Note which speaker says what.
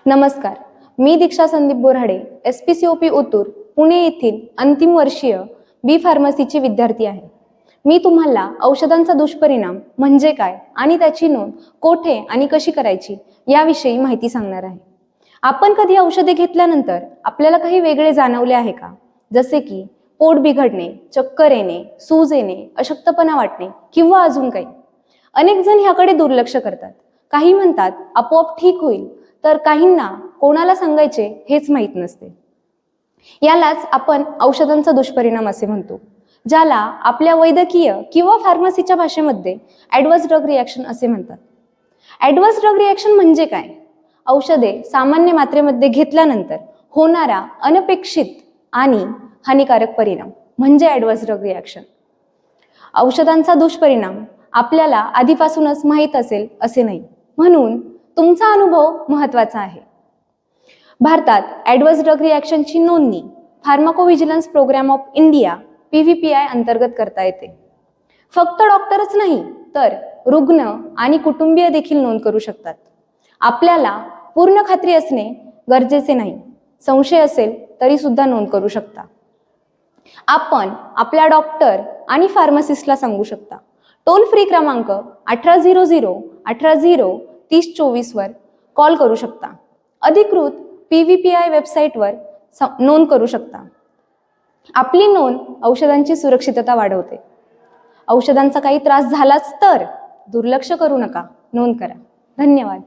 Speaker 1: नमस्कार, मी दीक्षा संदीप बोराडे, SPCOP ओतूर, पुणे येथील अंतिम वर्षीय बी फार्मसीची विद्यार्थी आहे. मी तुम्हाला औषधांचा दुष्परिणाम म्हणजे काय आणि त्याची नोंद कोठे आणि कशी करायची याविषयी माहिती सांगणार आहे. आपण कधी औषधे घेतल्यानंतर आपल्याला काही वेगळे जाणवले आहे का? जसे की पोट बिघडणे, चक्कर येणे, सूज येणे, अशक्तपणा वाटणे किंवा अजून काही. अनेक जण ह्याकडे दुर्लक्ष करतात. काही म्हणतात आपोआप ठीक होईल, तर काहींना कोणाला सांगायचे हेच माहीत नसते. यालाच आपण औषधांचा दुष्परिणाम असे म्हणतो, ज्याला आपल्या वैद्यकीय किंवा फार्मसीच्या भाषेमध्ये ॲडव्हर्स ड्रग रिॲक्शन असे म्हणतात. ॲडव्हर्स ड्रग रिॲक्शन म्हणजे काय? औषधे सामान्य मात्रेमध्ये घेतल्यानंतर होणारा अनपेक्षित आणि हानिकारक परिणाम म्हणजे ॲडव्हर्स ड्रग रिॲक्शन. औषधांचा दुष्परिणाम आपल्याला आधीपासूनच माहीत असेल असे नाही, म्हणून तुमचा अनुभव महत्त्वाचा आहे. भारतात ॲडव्हर्स ड्रग रिॲक्शनची नोंदणी फार्माकोव्हिजिलन्स प्रोग्राम ऑफ इंडिया PVPI अंतर्गत करता येते. फक्त डॉक्टरच नाही, तर रुग्ण आणि कुटुंबीय देखील नोंद करू शकतात. आपल्याला पूर्ण खात्री असणे गरजेचे नाही. संशय असेल तरी सुद्धा नोंद करू शकता. आपण आपल्या डॉक्टर आणि फार्मासिस्टला सांगू शकता. टोल फ्री क्रमांक 1800 18 3024 वर कॉल करू शकता. अधिकृत PVPI वेबसाईटवर नोंद करू शकता. आपली नोंद औषधांची सुरक्षितता वाढवते. औषधांचा काही त्रास झालाच तर दुर्लक्ष करू नका, नोंद करा. धन्यवाद.